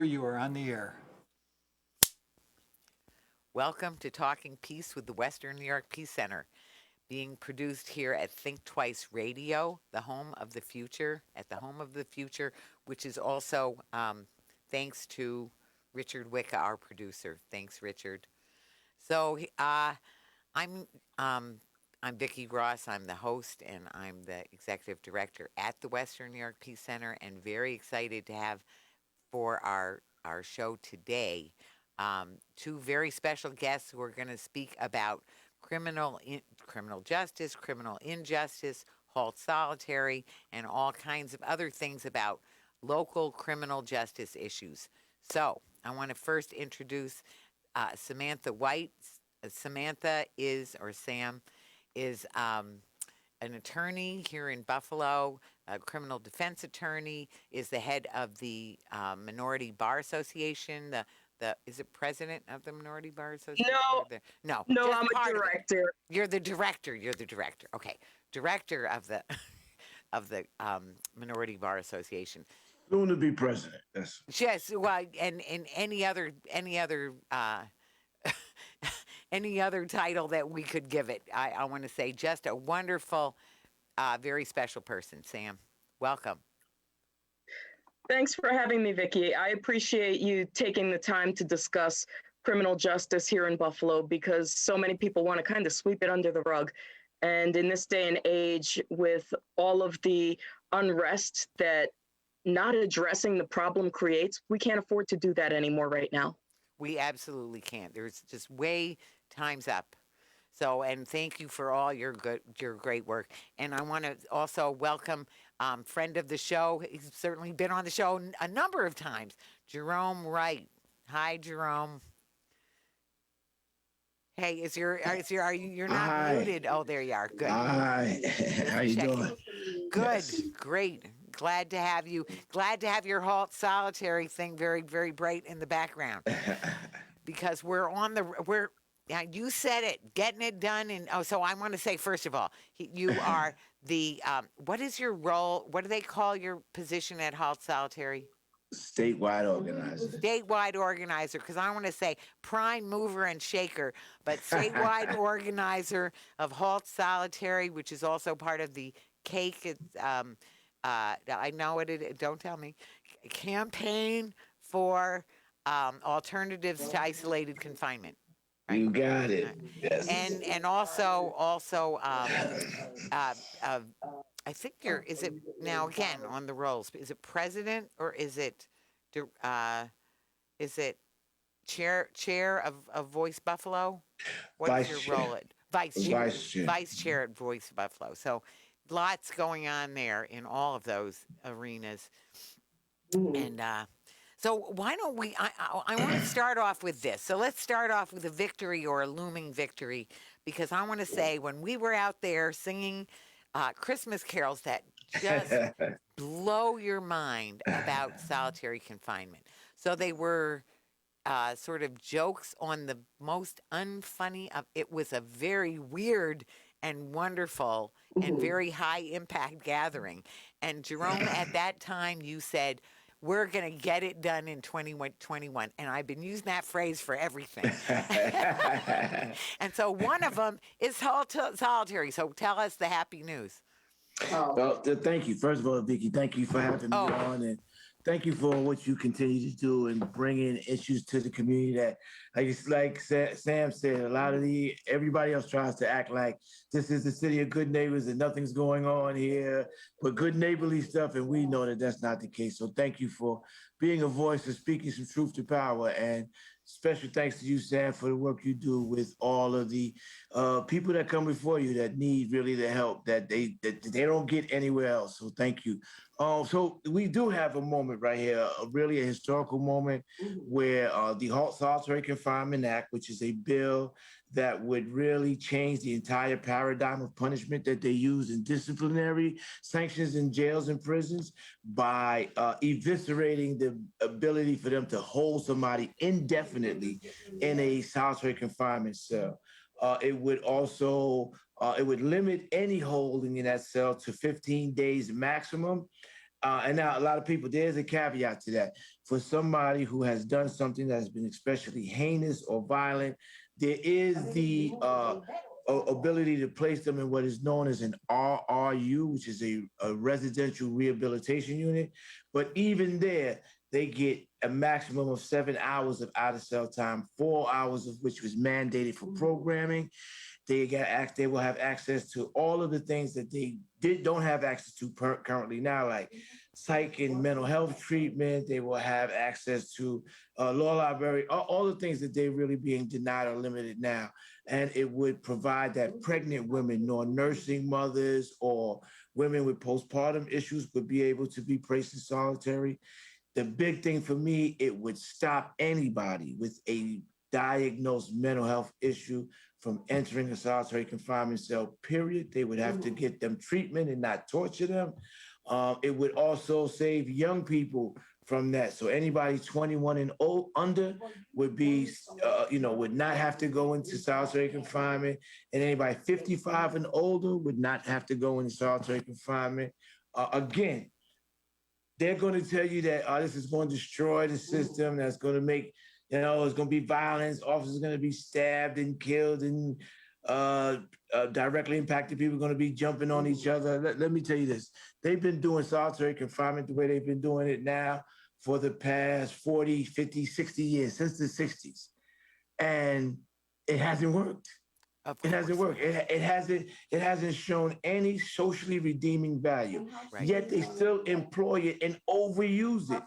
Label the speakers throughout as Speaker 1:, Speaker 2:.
Speaker 1: You are on the air.
Speaker 2: Welcome to Talking Peace with the Western New York Peace Center, being produced here at Think Twice Radio, the home of the future, which is also thanks to Richard Wicca, our producer. Thanks, Richard. So I'm um, I'm Vicki Ross. I'm the host and I'm the executive director at the Western New York Peace Center, and very excited to have for our show today two very special guests who are going to speak about criminal justice, criminal injustice, HALTsolitary, and all kinds of other things about local criminal justice issues. So I want to first introduce Samantha White. Samantha is, or Sam, is an attorney here in Buffalo, a criminal defense attorney, is the head of the Minority Bar Association. Is it president of the Minority Bar Association? No,
Speaker 3: No,
Speaker 2: just
Speaker 3: I'm a
Speaker 2: part of it.
Speaker 3: director.
Speaker 2: You're the director. Okay, director of the Minority Bar Association.
Speaker 4: Soon to be president. Yes.
Speaker 2: Yes. Well, and any other any other title that we could give it. I want to say just a wonderful, very special person. Sam, welcome.
Speaker 3: Thanks for having me, Vicki. I appreciate you taking the time to discuss criminal justice here in Buffalo, because so many people want to kind of sweep it under the rug. And in this day and age, with all of the unrest that not addressing the problem creates, we can't afford to do that anymore right now.
Speaker 2: We absolutely can't. There's just way time's up. So, and thank you for all your great work. And I want to also welcome friend of the show. He's certainly been on the show a number of times, Jerome Wright. Hi, Jerome. Hey, you're not
Speaker 4: Hi.
Speaker 2: muted? Oh, there you are. Good.
Speaker 4: Hi. How you doing?
Speaker 2: Good.
Speaker 4: Yes.
Speaker 2: Great. Glad to have you. Glad to have your HALTsolitary thing very, very bright in the background. Because yeah, you said it, getting it done. And so I want to say, first of all, you are the, what is your role? What do they call your position at HALTsolitary?
Speaker 4: Statewide organizer.
Speaker 2: Statewide organizer, because I want to say prime mover and shaker, but statewide organizer of HALTsolitary, which is also part of the CAKE. I know what it is. Don't tell me. Campaign for alternatives to isolated confinement. Right?
Speaker 4: You got it. Yes.
Speaker 2: And also I think is it now again on the rolls? Is it president or is it chair of Voice Buffalo? What is your role at Vice chair at Voice Buffalo? So lots going on there in all of those arenas. And so why don't we, I want to start off with this. So let's start off with a victory or a looming victory, because I want to say when we were out there singing Christmas carols that just blow your mind about solitary confinement. So they were sort of jokes on the most unfunny of, it was a very weird and wonderful and very high impact gathering. And Jerome, at that time you said, we're going to get it done in 2021. And I've been using that phrase for everything. And so one of them is HALTsolitary. So tell us the happy news.
Speaker 4: Well, thank you. First of all, Vicki, thank you for having me on, and thank you for what you continue to do and bringing issues to the community that, like Sam said, everybody else tries to act like this is the city of good neighbors and nothing's going on here, but good neighborly stuff, and we know that that's not the case. So thank you for being a voice and speaking some truth to power, and special thanks to you, Sam, for the work you do with all of the people that come before you that need really the help that they don't get anywhere else. So thank you. So we do have a moment right here, really a historical moment where the HALTsolitary Confinement Act, which is a bill that would really change the entire paradigm of punishment that they use in disciplinary sanctions in jails and prisons by eviscerating the ability for them to hold somebody indefinitely in a solitary confinement cell. It would also it would limit any holding in that cell to 15 days maximum. And now a lot of people, there's a caveat to that. for somebody who has done something that has been especially heinous or violent, there is the ability to place them in what is known as an RRU, which is a residential rehabilitation unit. But even there, they get a maximum of 7 hours of out of cell time, 4 hours of which was mandated for programming. They will have access to all of the things that they don't have access to currently now, like psych and mental health treatment. They will have access to law library, all the things that they're really being denied or limited now. And it would provide that pregnant women or nursing mothers or women with postpartum issues would be able to be placed in solitary. The big thing for me, it would stop anybody with a diagnosed mental health issue from entering a solitary confinement cell, period. They would have to get them treatment and not torture them. It would also save young people from that. So anybody 21 and under would be, would not have to go into solitary confinement. And anybody 55 and older would not have to go into solitary confinement. Again, they're going to tell you that this is going to destroy the system. That's going to make, it's going to be violence. Officers are going to be stabbed and killed, and directly impacted people are going to be jumping on each other. Let me tell you this. They've been doing solitary confinement the way they've been doing it now for the past 40, 50, 60 years, since the 60s. And it hasn't worked. It hasn't worked. It hasn't shown any socially redeeming value. Right. Yet they still employ it and overuse it.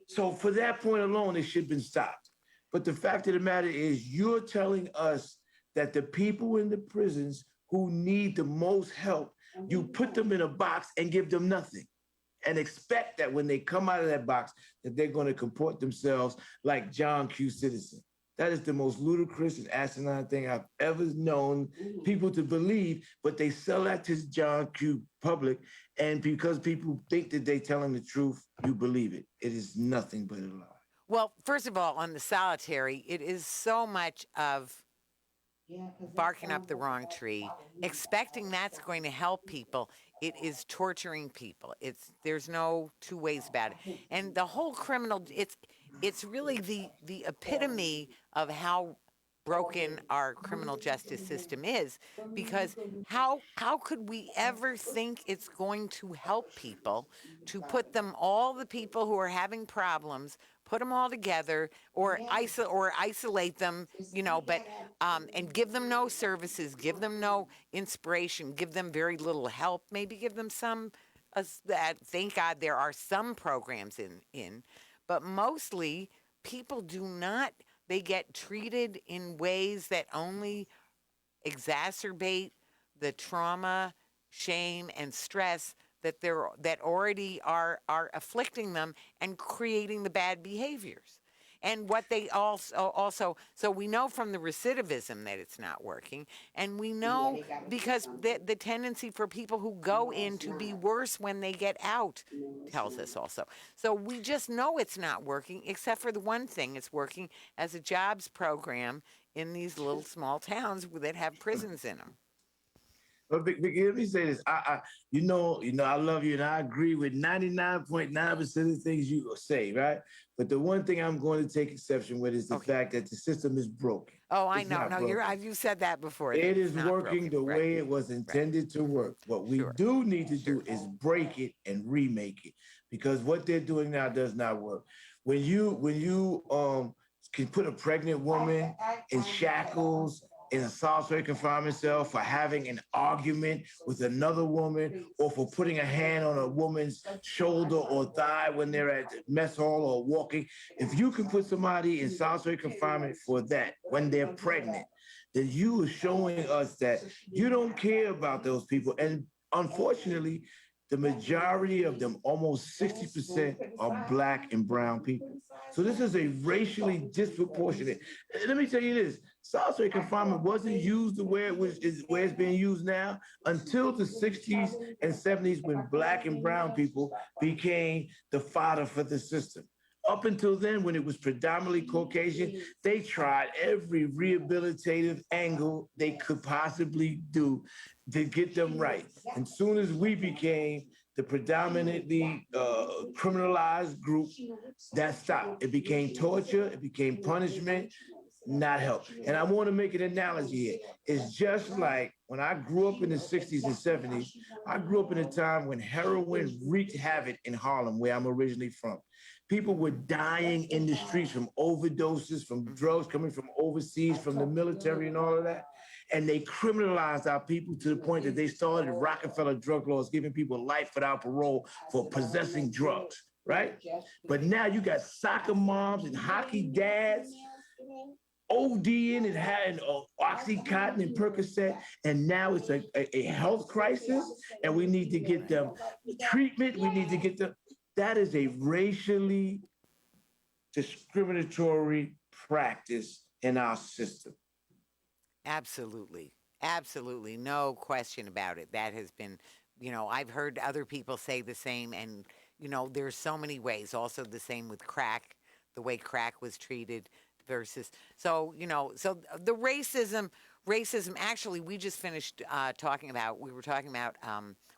Speaker 4: So for that point alone, it should have been stopped. But the fact of the matter is, you're telling us that the people in the prisons who need the most help, you put them in a box and give them nothing, and expect that when they come out of that box, that they're going to comport themselves like John Q. Citizen. That is the most ludicrous and asinine thing I've ever known people to believe, but they sell that to John Q. public, and because people think that they're telling the truth, you believe it. It is nothing but a lie.
Speaker 2: Well, first of all, on the solitary, it is so much of barking up the wrong tree, expecting that's going to help people. It is torturing people. There's no two ways about it. And the whole criminal, it's really the epitome of how broken our criminal justice system is, because how could we ever think it's going to help people to put them, all the people who are having problems, put them all together, or isolate them, but and give them no services, give them no inspiration, give them very little help, maybe give them some. Thank God there are some programs in, but mostly people do not. They get treated in ways that only exacerbate the trauma, shame, and stress that already are afflicting them and creating the bad behaviors. And what they also, so we know from the recidivism that it's not working, and we know because the tendency for people who go in to be worse when they get out tells us also. So we just know it's not working, except for the one thing: it's working as a jobs program in these little small towns that have prisons in them.
Speaker 4: But Vicki, let me say this. I love you, and I agree with 99.9% of the things you say, right? But the one thing I'm going to take exception with is the fact that the system is broken.
Speaker 2: Oh, I know. No, you said that before.
Speaker 4: It is working the way it was intended to work. What we do need to do is break it and remake it, because what they're doing now does not work. When you can put a pregnant woman in shackles in a solitary confinement cell for having an argument with another woman, or for putting a hand on a woman's shoulder or thigh when they're at mess hall or walking. If you can put somebody in solitary confinement for that when they're pregnant, then you are showing us that you don't care about those people. And unfortunately, the majority of them, almost 60%, are Black and brown people. So this is a racially disproportionate. Let me tell you this: solitary confinement wasn't used the way where it's being used now until the 60s and 70s, when Black and brown people became the fodder for the system. Up until then, when it was predominantly Caucasian, they tried every rehabilitative angle they could possibly do to get them right. And soon as we became the predominantly criminalized group, that stopped. It became torture, it became punishment, not help. And I want to make an analogy here. It's just like when I grew up in the 60s and 70s, I grew up in a time when heroin wreaked havoc in Harlem, where I'm originally from. People were dying in the streets from overdoses, from drugs coming from overseas, from the military and all of that. And they criminalized our people to the point that they started Rockefeller drug laws, giving people life without parole for possessing drugs, right? But now you got soccer moms and hockey dads ODing and having Oxycontin and Percocet, and now it's a health crisis, and we need to get them treatment. We need to get them. That is a racially discriminatory practice in our system.
Speaker 2: Absolutely. Absolutely. No question about it. That has been, I've heard other people say the same. And, there's so many ways. Also, the same with crack, the way crack was treated versus. So, so the racism, actually, we just finished we were talking about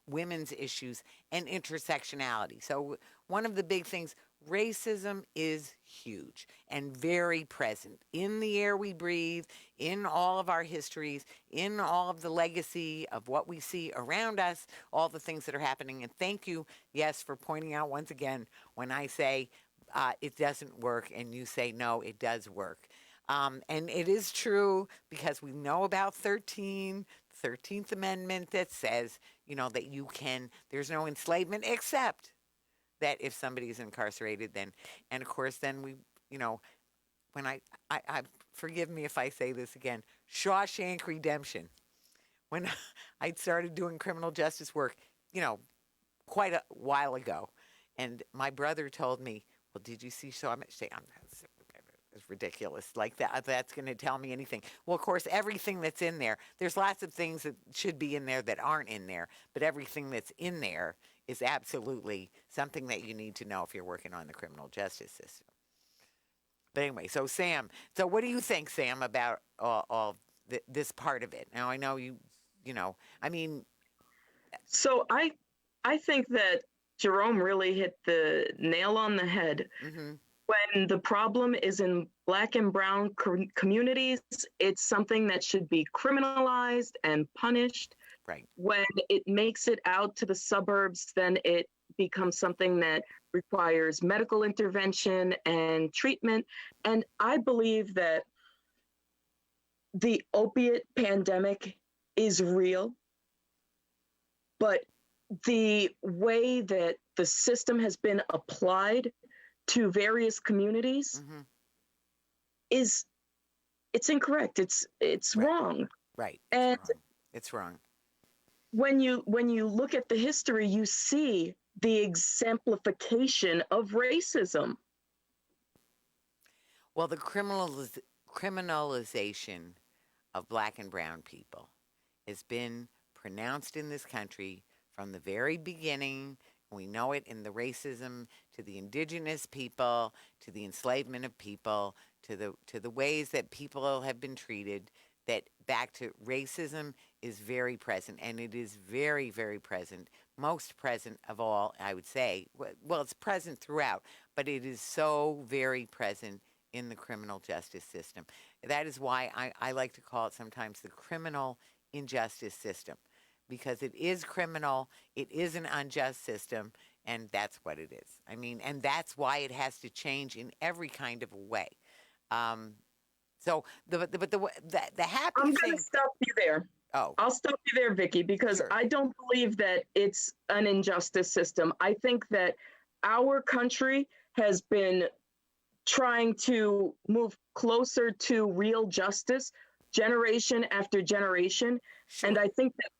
Speaker 2: women's issues and intersectionality. So, one of the big things, racism is huge and very present in the air we breathe, in all of our histories, in all of the legacy of what we see around us, all the things that are happening. And thank you, yes, for pointing out once again when I say it doesn't work and you say, no, it does work. And it is true because we know about 13th Amendment that says, that there's no enslavement except that if somebody is incarcerated, then, and of course, then we, when I forgive me if I say this again, Shawshank Redemption. When I started doing criminal justice work, quite a while ago, and my brother told me, well, did you see Shawshank? It's ridiculous. Like that's going to tell me anything. Well, of course, everything that's in there, there's lots of things that should be in there that aren't in there, but everything that's in there is absolutely something that you need to know if you're working on the criminal justice system. But anyway, so Sam, what do you think, Sam, about all this part of it? Now, I know
Speaker 3: So I think that Jerome really hit the nail on the head.
Speaker 2: Mm-hmm.
Speaker 3: When the problem is in Black and brown communities, it's something that should be criminalized and punished.
Speaker 2: Right.
Speaker 3: When it makes it out to the suburbs, then it becomes something that requires medical intervention and treatment. And I believe that the opiate pandemic is real, but the way that the system has been applied to various communities
Speaker 2: Mm-hmm.
Speaker 3: it's incorrect. It's
Speaker 2: Right.
Speaker 3: wrong.
Speaker 2: Right.
Speaker 3: And
Speaker 2: it's wrong.
Speaker 3: when you look at the history, you see the exemplification of racism.
Speaker 2: Well, the criminalization of Black and brown people has been pronounced in this country from the very beginning. We know it in the racism to the indigenous people, to the enslavement of people, to the ways that people have been treated. That back to racism is very present, and it is very, very present, most present of all, I would say. Well, it's present throughout, but it is so very present in the criminal justice system. That is why I like to call it sometimes the criminal injustice system, because it is criminal, it is an unjust system, and that's what it is. I mean, and that's why it has to change in every kind of a way. So the happy
Speaker 3: I'm
Speaker 2: thing.
Speaker 3: going to stop you there.
Speaker 2: Oh,
Speaker 3: I'll stop you there, Vicki, because
Speaker 2: sure.
Speaker 3: I don't believe that it's an injustice system. I think that our country has been trying to move closer to real justice generation after generation.
Speaker 2: Sure.
Speaker 3: And I think that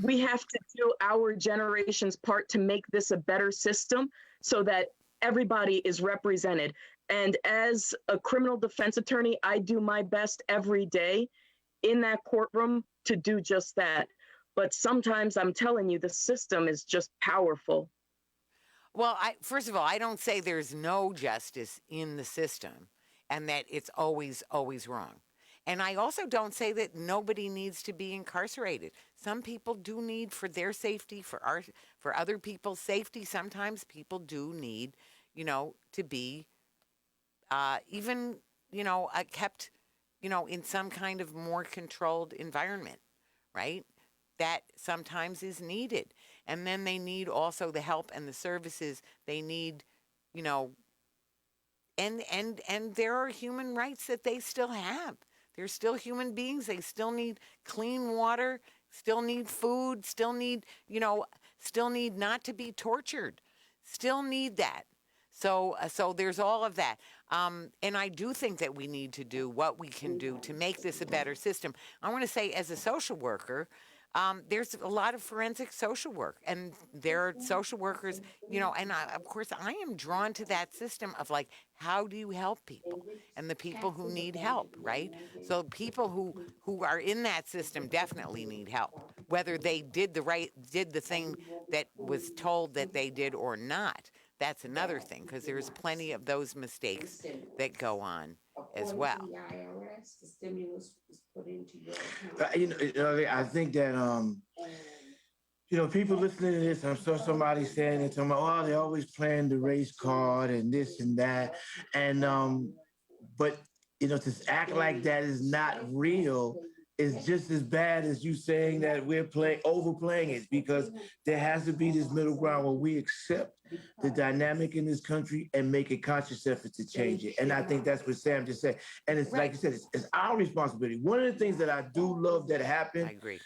Speaker 3: we have to do our generation's part to make this a better system so that everybody is represented. And as a criminal defense attorney, I do my best every day in that courtroom to do just that. But sometimes I'm telling you, the system is just powerful.
Speaker 2: Well, first of all, I don't say there's no justice in the system and that it's always, always wrong. And I also don't say that nobody needs to be incarcerated. Some people do need, for their safety, for other people's safety. Sometimes people do need, to be even, kept, in some kind of more controlled environment, right? That sometimes is needed. And then they need also the help and the services they need, you know, and there are human rights that they still have. They're still human beings. They still need clean water, still need food, still need not to be tortured, still need that. So there's all of that. And I do think that we need to do what we can do to make this a better system. I want to say, as a social worker, there's a lot of forensic social work, and there are social workers, and of course, I am drawn to that system of, like, how do you help people and the people who need help, right? So people who are in that system definitely need help, whether they did the thing that was told that they did or not. That's another thing, because there's plenty of those mistakes that go on as well.
Speaker 4: I think that people listening to this, I'm sure somebody saying it to me, oh, they always playing the race card and this and that, and but to act like that is not real is just as bad as you saying that we're overplaying it, because there has to be this middle ground where we accept the dynamic in this country and make a conscious effort to change it. And I think that's what Sam just said. And it's like you said, it's our responsibility. One of the things that I do love that happened,
Speaker 2: I agree.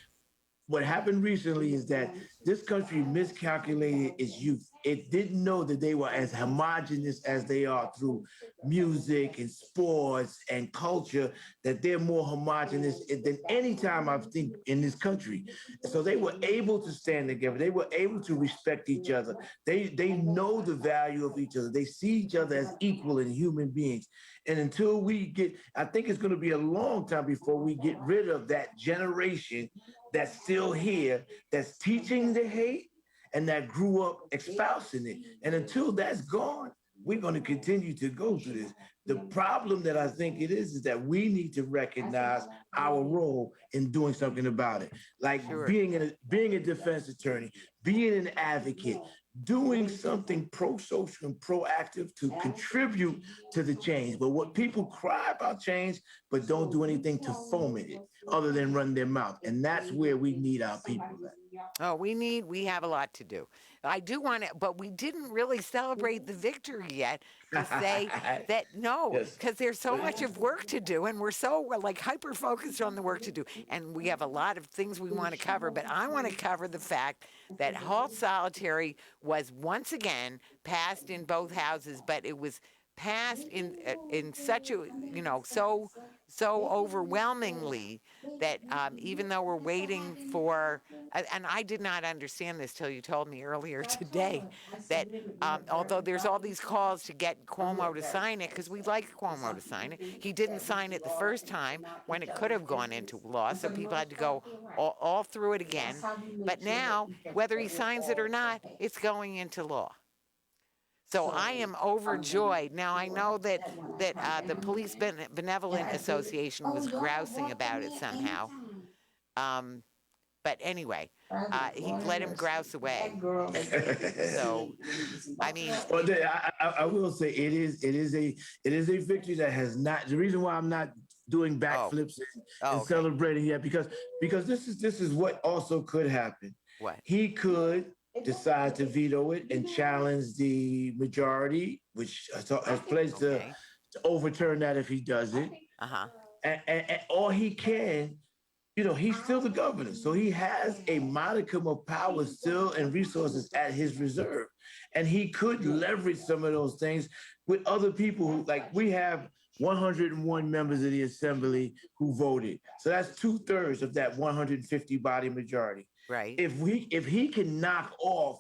Speaker 4: What happened recently is that this country miscalculated its youth. It didn't know that they were as homogenous as they are through music and sports and culture, that they're more homogenous than any time I've seen in this country. So they were able to stand together. They were able to respect each other. They know the value of each other. They see each other as equal and human beings. And until I think it's going to be a long time before we get rid of that generation that's still here, that's teaching the hate and that grew up espousing it. And until that's gone, we're going to continue to go through this. The problem that I think it is that we need to recognize our role in doing something about it. Like being a defense attorney, being an advocate, doing something pro-social and proactive to contribute to the change. But what people cry about change, but don't do anything to foment it other than run their mouth. And that's where we need our people at.
Speaker 2: Oh, we have a lot to do. I do want to, but we didn't really celebrate the victory yet to say that no, because there's so much of work to do, and we're so hyper focused on the work to do, and we have a lot of things we want to cover. But I want to cover the fact that HALTsolitary was once again passed in both houses, but it was passed in such a so overwhelmingly that even though we're waiting for, and I did not understand this till you told me earlier today, that although there's all these calls to get Cuomo to sign it, because we'd like Cuomo to sign it, he didn't sign it the first time when it could have gone into law, so people had to go all through it again. But now, whether he signs it or not, it's going into law. So I am overjoyed. Now, I know that the Police Benevolent Association was grousing about it somehow. But anyway, he let him grouse away. So, I mean,
Speaker 4: well, I will say it is a victory that has not. The reason why I'm not doing backflips and celebrating yet, because this is what also could happen.
Speaker 2: What?
Speaker 4: He could decide to veto it and challenge the majority, which has pledged to overturn that if he does it. And or he can, he's still the governor, so he has a modicum of power still and resources at his reserve, and he could leverage some of those things with other people who, like, we have 101 members of the assembly who voted, so that's 2/3 of that 150 body majority.
Speaker 2: Right.
Speaker 4: If he can knock off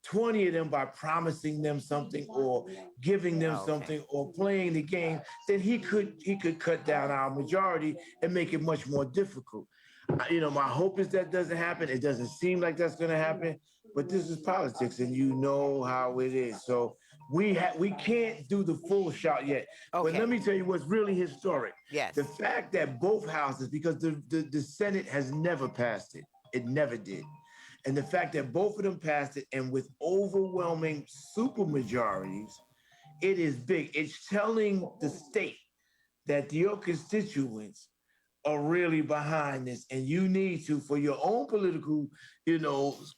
Speaker 4: 20 of them by promising them something or giving them something or playing the game, then he could cut down our majority and make it much more difficult. My hope is that doesn't happen. It doesn't seem like that's going to happen, but this is politics, and you know how it is. So we can't do the full shot yet. But
Speaker 2: Okay.
Speaker 4: let me tell you what's really historic.
Speaker 2: Yes.
Speaker 4: The fact that both houses, because the Senate has never passed it. It never did. And the fact that both of them passed it and with overwhelming super majorities, it is big. It's telling the state that your constituents are really behind this, and you need to, for your own political,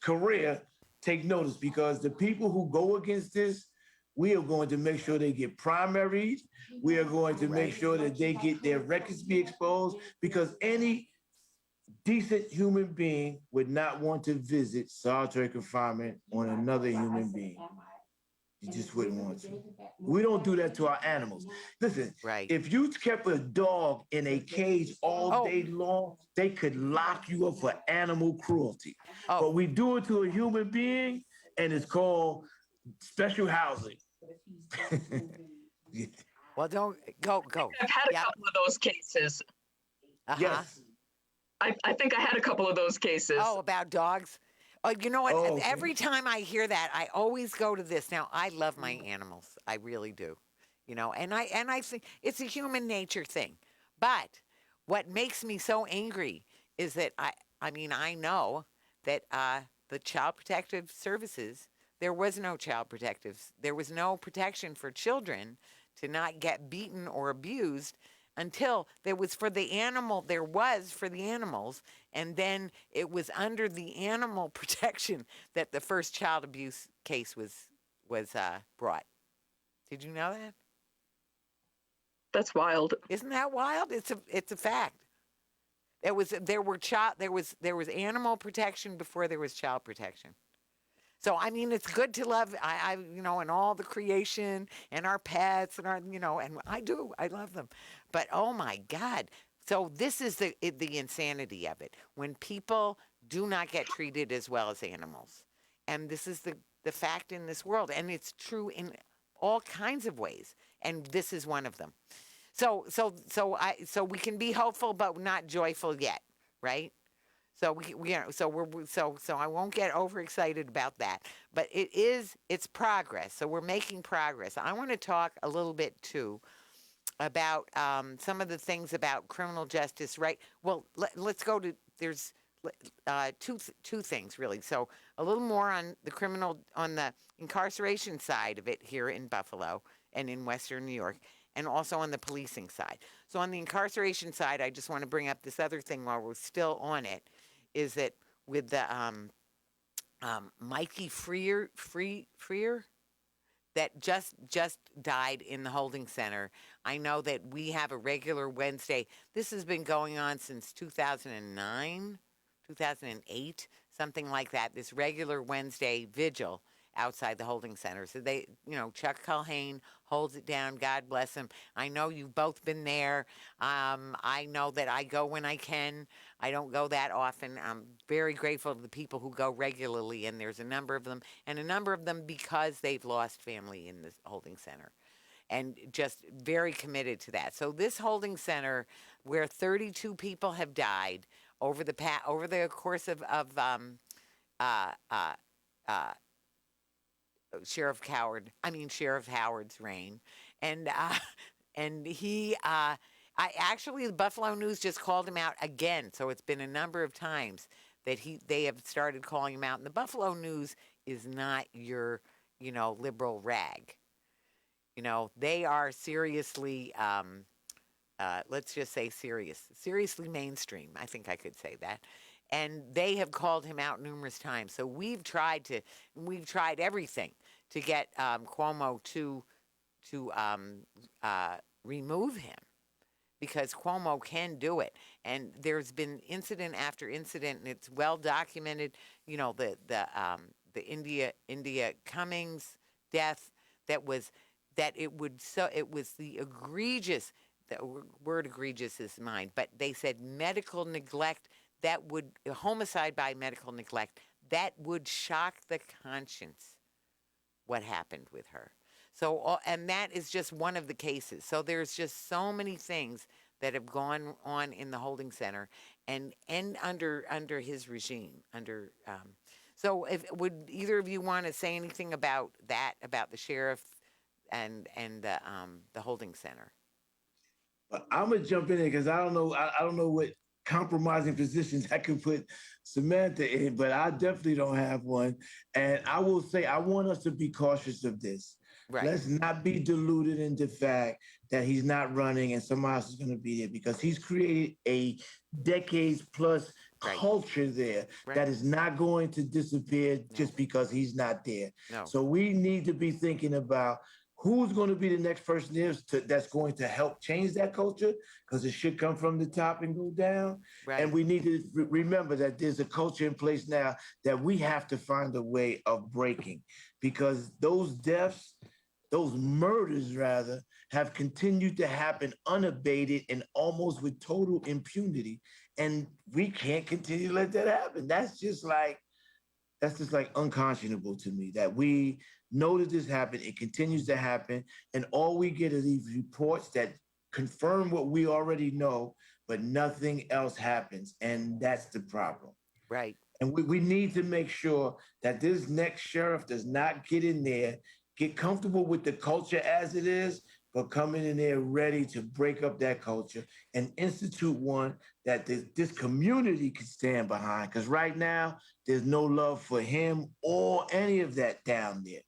Speaker 4: career, take notice, because the people who go against this, we are going to make sure they get primaried. We are going to make sure that they get their records be exposed, because any decent human being would not want to visit solitary confinement on another human being. You just wouldn't want to. We don't do that to our animals. Listen,
Speaker 2: Right.
Speaker 4: if you kept a dog in a cage all day long, they could lock you up for animal cruelty. But we do it to a human being, and it's called special housing.
Speaker 2: Well, don't go.
Speaker 3: I've had a couple of those cases.
Speaker 4: Yes.
Speaker 3: I think I had a couple of those cases.
Speaker 2: Oh, about dogs? Oh, you know what?
Speaker 4: Oh, okay.
Speaker 2: Every time I hear that, I always go to this. Now, I love my animals. I really do. And I think it's a human nature thing. But what makes me so angry is that I know that the Child Protective Services, there was no there was no protection for children to not get beaten or abused until there was for the animals, and then it was under the animal protection that the first child abuse case was brought. Did you know that?
Speaker 3: That's wild.
Speaker 2: Isn't that wild? It's a fact. There was animal protection before there was child protection. So it's good to love and all the creation and our pets and our and I love them, but oh my God! So this is the insanity of it, when people do not get treated as well as animals, and this is the fact in this world, and it's true in all kinds of ways, and this is one of them. So we can be hopeful but not joyful yet, right? So I won't get overexcited about that, but it's progress. So we're making progress. I want to talk a little bit too about some of the things about criminal justice, right? Well, let's go to, there's two things really. So a little more on the incarceration side of it here in Buffalo and in Western New York, and also on the policing side. So on the incarceration side, I just want to bring up this other thing while we're still on it, is that with the Mikey Freer that just died in the holding center. I know that we have a regular Wednesday. This has been going on since 2009, 2008, something like that. This regular Wednesday vigil outside the holding center. So they, Chuck Culhane holds it down. God bless him. I know you've both been there. I know that I go when I can. I don't go that often. I'm very grateful to the people who go regularly, and there's a number of them, and a number of them because they've lost family in this holding center, and just very committed to that. So this holding center, where 32 people have died over the course of Sheriff Howard's reign, and he the Buffalo News just called him out again. So it's been a number of times that they have started calling him out, and the Buffalo News is not your liberal rag. They are seriously let's just say seriously mainstream. I think I could say that. And they have called him out numerous times. So we've tried everything to get Cuomo to remove him, because Cuomo can do it. And there's been incident after incident, and it's well documented. The India Cummings death. It was the egregious. The word egregious is mine, but they said medical neglect. Homicide by medical neglect, that would shock the conscience what happened with her. So, and that is just one of the cases. So there's just so many things that have gone on in the holding center and under his regime. So would either of you want to say anything about that, about the sheriff and the holding center.
Speaker 4: I'm gonna jump in there because I don't know what compromising positions I could put Samantha in, but I definitely don't have one. And I will say I want us to be cautious of this.
Speaker 2: Right.
Speaker 4: Let's not be deluded into the fact that he's not running and somebody else is going to be there, because he's created a decades plus
Speaker 2: Right.
Speaker 4: culture there
Speaker 2: Right.
Speaker 4: that is not going to disappear
Speaker 2: No.
Speaker 4: just because he's not there.
Speaker 2: No.
Speaker 4: So we need to be thinking about who's going to be the next person that's going to help change that culture, because it should come from the top and go down.
Speaker 2: Right.
Speaker 4: And we need to remember that there's a culture in place now that we have to find a way of breaking, because those deaths, those murders rather, have continued to happen unabated and almost with total impunity. And we can't continue to let that happen. That's just like unconscionable to me, that we know that this happened, it continues to happen, and all we get are these reports that confirm what we already know, but nothing else happens. And that's the problem.
Speaker 2: Right.
Speaker 4: And we need to make sure that this next sheriff does not get in there, get comfortable with the culture as it is, but coming in there ready to break up that culture and institute one that this community can stand behind. Because right now, there's no love for him or any of that down there.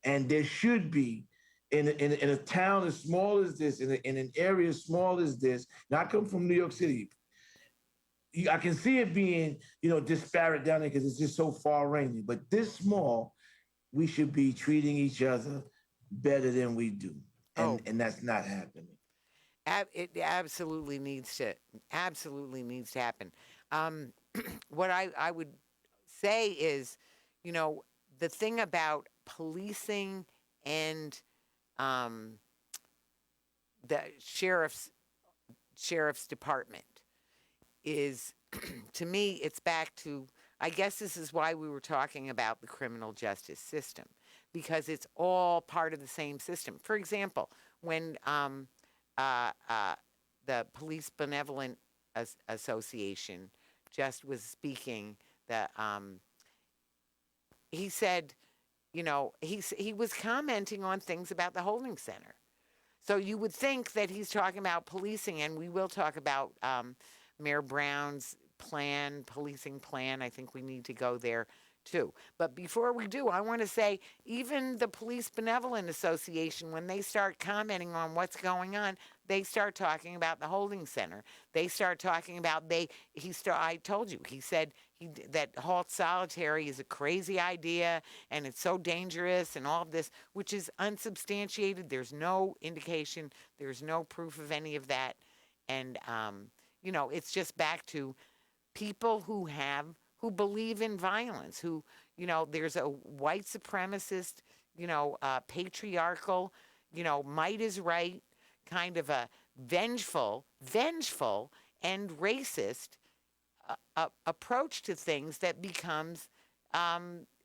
Speaker 4: And there should be, in a town as small as this, in an area as small as this. Now, I come from New York City. I can see it being, disparate down there because it's just so far ranging. But this small, we should be treating each other better than we do. And that's not happening.
Speaker 2: It absolutely needs to happen. What I would say is, the thing about policing and the sheriff's department is, to me, it's back to, I guess this is why we were talking about the criminal justice system, because it's all part of the same system. For example, when the Police Benevolent Association just was speaking, he said, he was commenting on things about the holding center. So you would think that he's talking about policing, and we will talk about Mayor Brown's policing plan. I think we need to go there too. But before we do, I want to say, even the Police Benevolent Association, when they start commenting on what's going on, they start talking about the holding center. They start talking about, I told you, he said that HALTsolitary is a crazy idea and it's so dangerous and all of this, which is unsubstantiated. There's no indication, there's no proof of any of that. And, it's just back to people who believe in violence, who, there's a white supremacist, patriarchal, might is right, kind of a vengeful and racist approach to things that becomes,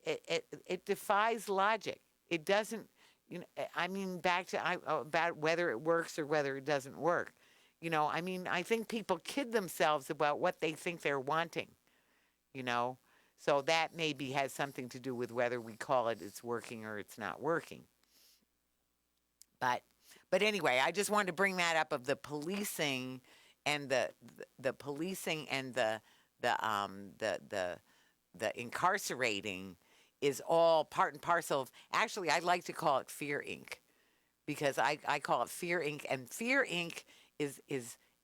Speaker 2: it defies logic. It doesn't, back to about whether it works or whether it doesn't work. I think people kid themselves about what they think they're wanting, so that maybe has something to do with whether we call it's working or it's not working. But anyway, I just wanted to bring that up, of the policing and the policing and the incarcerating is all part and parcel of, actually, I like to call it Fear Inc., because I call it Fear Inc. And Fear Inc. is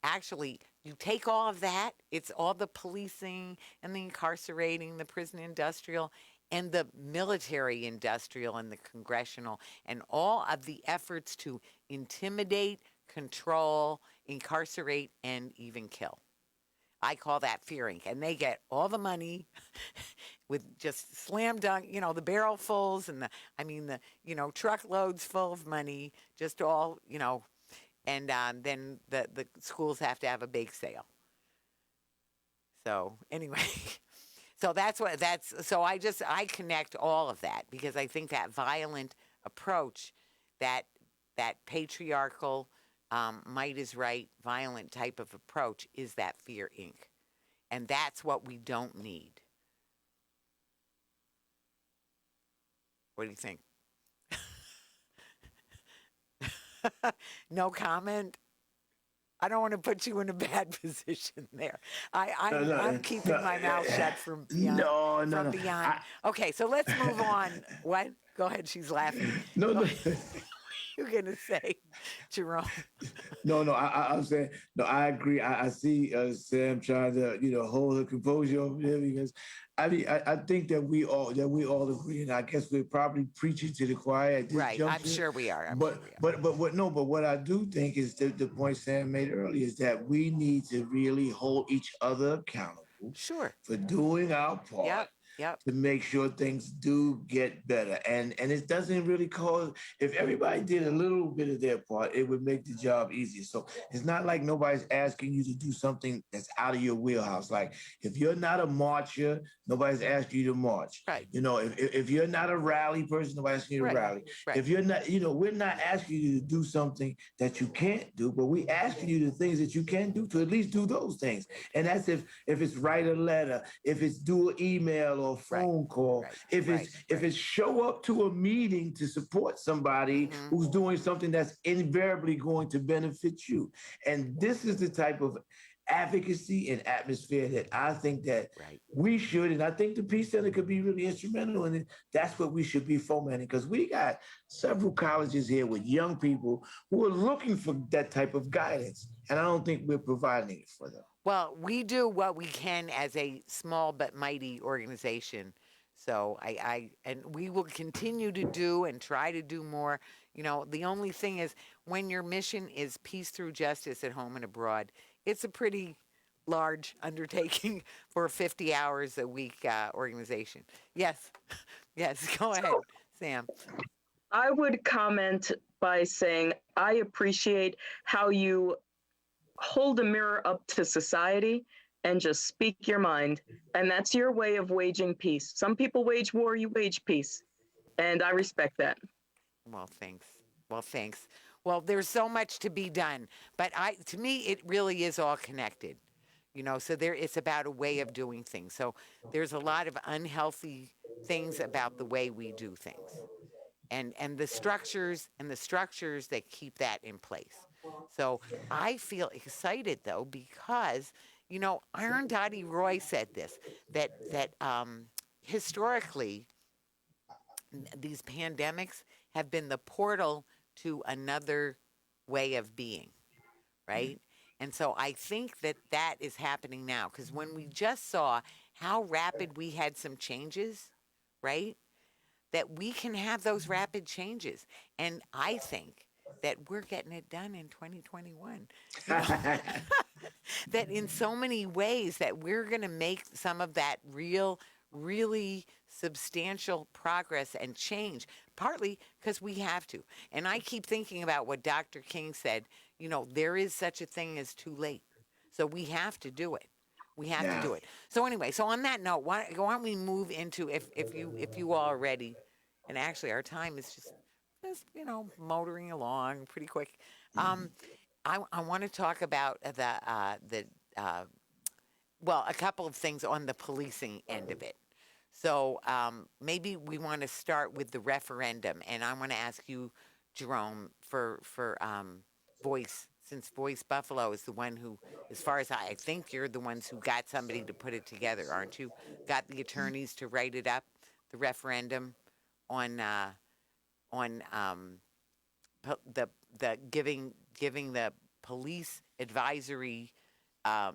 Speaker 2: actually, you take all of that, it's all the policing and the incarcerating, the prison industrial, and the military industrial, and the congressional, and all of the efforts to intimidate, control, incarcerate, and even kill. I call that Fear Inc. And they get all the money with just slam dunk, the barrelfuls and the truckloads full of money, just all, and then the schools have to have a bake sale. So anyway, so so I connect all of that, because I think that violent approach, that patriarchal, might is right, violent type of approach, is that Fear Inc. And that's what we don't need. What do you think? No comment. I don't want to put you in a bad position there.
Speaker 4: No,
Speaker 2: I'm
Speaker 4: no,
Speaker 2: keeping
Speaker 4: no,
Speaker 2: my mouth shut from beyond.
Speaker 4: no, no,
Speaker 2: From
Speaker 4: no.
Speaker 2: beyond. Okay, so let's move on. What? Go ahead. She's laughing.
Speaker 4: No,
Speaker 2: Go
Speaker 4: no.
Speaker 2: ahead. You're gonna say, Jerome.
Speaker 4: I'm saying, no, I agree. I see Sam trying to, hold her composure over there because, I think that we all agree, and I guess we're probably preaching to the choir at this
Speaker 2: Right. I'm
Speaker 4: juncture.
Speaker 2: sure we are. I'm sure
Speaker 4: But
Speaker 2: we are.
Speaker 4: but but what no, but what I do think is the point Sam made earlier is that we need to really hold each other accountable
Speaker 2: Sure.
Speaker 4: for doing our part
Speaker 2: Yep. Yep.
Speaker 4: to make sure things do get better. And it doesn't really cause, if everybody did a little bit of their part, it would make the job easier. So it's not like nobody's asking you to do something that's out of your wheelhouse. Like if you're not a marcher, nobody's asking you to march.
Speaker 2: Right.
Speaker 4: If you're not a rally person, nobody's asking you to
Speaker 2: Right.
Speaker 4: rally.
Speaker 2: Right.
Speaker 4: If you're not, we're not asking you to do something that you can't do, but we asking you the things that you can do to at least do those things. And that's if it's write a letter, if it's do an email or
Speaker 2: Right.
Speaker 4: phone call,
Speaker 2: Right.
Speaker 4: if
Speaker 2: Right.
Speaker 4: if it's show up to a meeting to support somebody
Speaker 2: Mhm.
Speaker 4: who's doing something that's invariably going to benefit you. And this is the type of advocacy and atmosphere that I think that
Speaker 2: Right.
Speaker 4: we should, and I think the Peace Center could be really instrumental in it. That's what we should be fomenting because we got several colleges here with young people who are looking for that type of guidance, and I don't think we're providing it for them.
Speaker 2: Well, we do what we can as a small but mighty organization. So and we will continue to do and try to do more. The only thing is when your mission is peace through justice at home and abroad, it's a pretty large undertaking for a 50 hours a week organization. Yes. Yes. Go ahead,
Speaker 3: So
Speaker 2: Sam.
Speaker 3: I would comment by saying I appreciate how you hold a mirror up to society and just speak your mind. And that's your way of waging peace. Some people wage war, you wage peace. And I respect that.
Speaker 2: Well, thanks. Well, thanks. Well, there's so much to be done, but to me, it really is all connected. So it's about a way of doing things. So there's a lot of unhealthy things about the way we do things, and the structures that keep that in place. So I feel excited though because Arundhati Roy said this that historically these pandemics have been the portal to another way of being, right? And so I think that is happening now because when we just saw how rapid we had some changes, right? That we can have those rapid changes. And I think that we're getting it done in 2021. That in so many ways that we're going to make some of that really substantial progress and change, partly because we have to. And I keep thinking about what Dr. King said, there is such a thing as too late. So we have to do it. We have to
Speaker 4: Yeah.
Speaker 2: do it. So anyway, so on that note, why don't we move into if you all are ready, and actually our time is just motoring along pretty quick. I want to talk about a couple of things on the policing end of it. So maybe we want to start with the referendum, and I want to ask you, Jerome, for Voice, since Voice Buffalo is the one who, as far as I think you're the ones who got somebody to put it together, aren't you? Got the attorneys to write it up, the referendum on the giving the police advisory what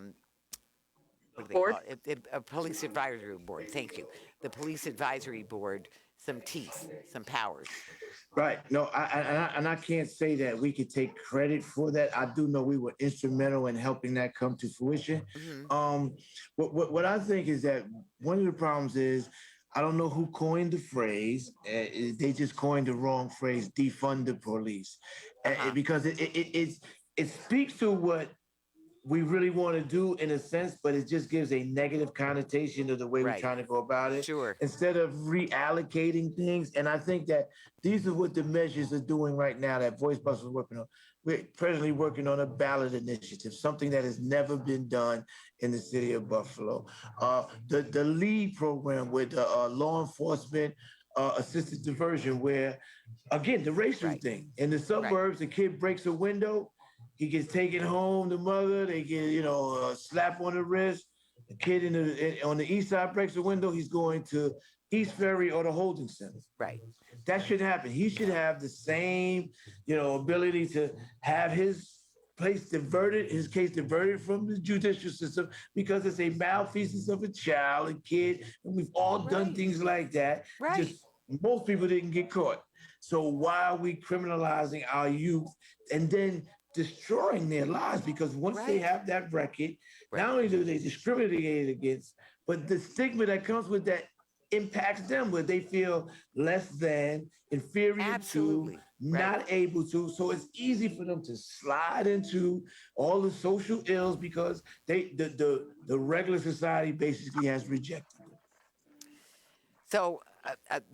Speaker 2: do they
Speaker 3: Board?
Speaker 2: call it? A police advisory board. Thank you. The police advisory board, some teeth, some powers.
Speaker 4: Right. No, I can't say that we could take credit for that. I do know we were instrumental in helping that come to fruition.
Speaker 2: Hmm.
Speaker 4: What I think is that one of the problems is I don't know who coined the phrase. They just coined the wrong phrase, defund the police, because it speaks to what we really want to do in a sense, but it just gives a negative connotation to the way we're
Speaker 2: Right.
Speaker 4: trying to go about it
Speaker 2: Sure.
Speaker 4: instead of reallocating things. And I think that these are what the measures are doing right now that Voice Bus is working on. We're presently working on a ballot initiative, something that has never been done in the city of Buffalo. The LEAD program with law enforcement assisted diversion, where again the racial
Speaker 2: Right.
Speaker 4: thing in the suburbs, the kid breaks a window, he gets taken home. The mother, they get a slap on the wrist. The kid on the east side breaks a window, he's going to East Ferry or the holding center.
Speaker 2: Right.
Speaker 4: That should happen. He should have the same, ability to have his his case diverted from the judicial system, because it's a malfeasance of a child, a kid, and we've all done
Speaker 2: Right.
Speaker 4: things like that.
Speaker 2: Right.
Speaker 4: Just most people didn't get caught. So why are we criminalizing our youth and then destroying their lives? Because once they
Speaker 2: Right.
Speaker 4: have that record,
Speaker 2: Right.
Speaker 4: not only do they discriminate against, but the stigma that comes with that impacts them, where they feel less than, inferior
Speaker 2: Absolutely.
Speaker 4: to, not able to. So it's easy for them to slide into all the social ills because the regular society basically has rejected them.
Speaker 2: So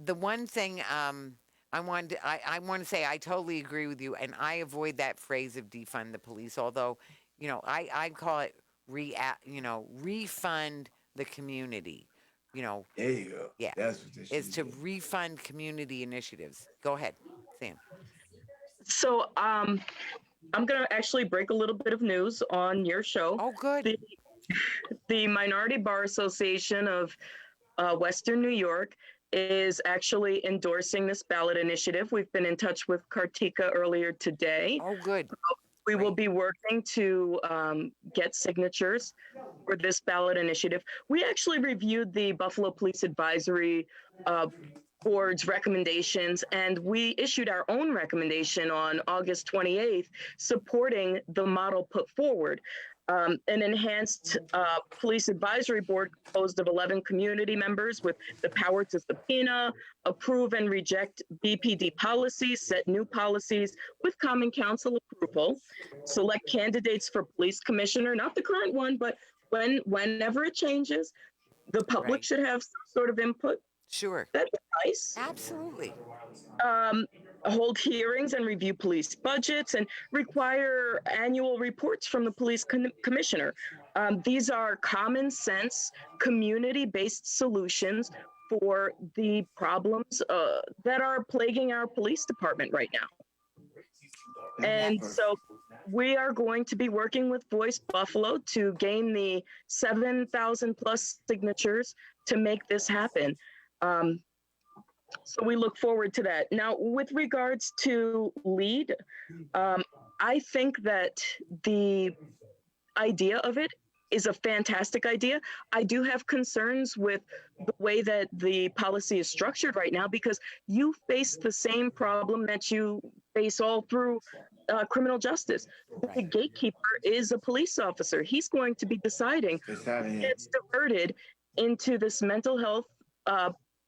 Speaker 2: the one thing I want to say, I totally agree with you, and I avoid that phrase of defund the police. Although, I call it refund the community.
Speaker 4: There you go.
Speaker 2: Yeah,
Speaker 4: That's what this
Speaker 2: is
Speaker 4: should
Speaker 2: to
Speaker 4: be.
Speaker 2: refund community initiatives. Go ahead, Sam.
Speaker 3: So I'm going to actually break a little bit of news on your show.
Speaker 2: Oh, good.
Speaker 3: The Minority Bar Association of Western New York is actually endorsing this ballot initiative. We've been in touch with Kartika earlier today.
Speaker 2: Oh, good.
Speaker 3: We will
Speaker 2: Great.
Speaker 3: be working to get signatures for this ballot initiative. We actually reviewed the Buffalo Police Advisory Board's recommendations, and we issued our own recommendation on August 28th, supporting the model put forward. An enhanced police advisory board composed of 11 community members with the power to subpoena, approve and reject BPD policies, set new policies with common council approval, select candidates for police commissioner, not the current one, but whenever it changes, the public
Speaker 2: Right.
Speaker 3: should have some sort of input.
Speaker 2: Sure.
Speaker 3: That'd be nice.
Speaker 2: Absolutely.
Speaker 3: Hold hearings and review police budgets and require annual reports from the police commissioner. These are common sense, community-based solutions for the problems that are plaguing our police department right now. And so we are going to be working with Voice Buffalo to gain the 7,000 plus signatures to make this happen. So we look forward to that. Now, with regards to LEAD, I think that the idea of it is a fantastic idea. I do have concerns with the way that the policy is structured right now, because you face the same problem that you face all through criminal justice. The gatekeeper is a police officer. He's going to be deciding who gets diverted into this mental health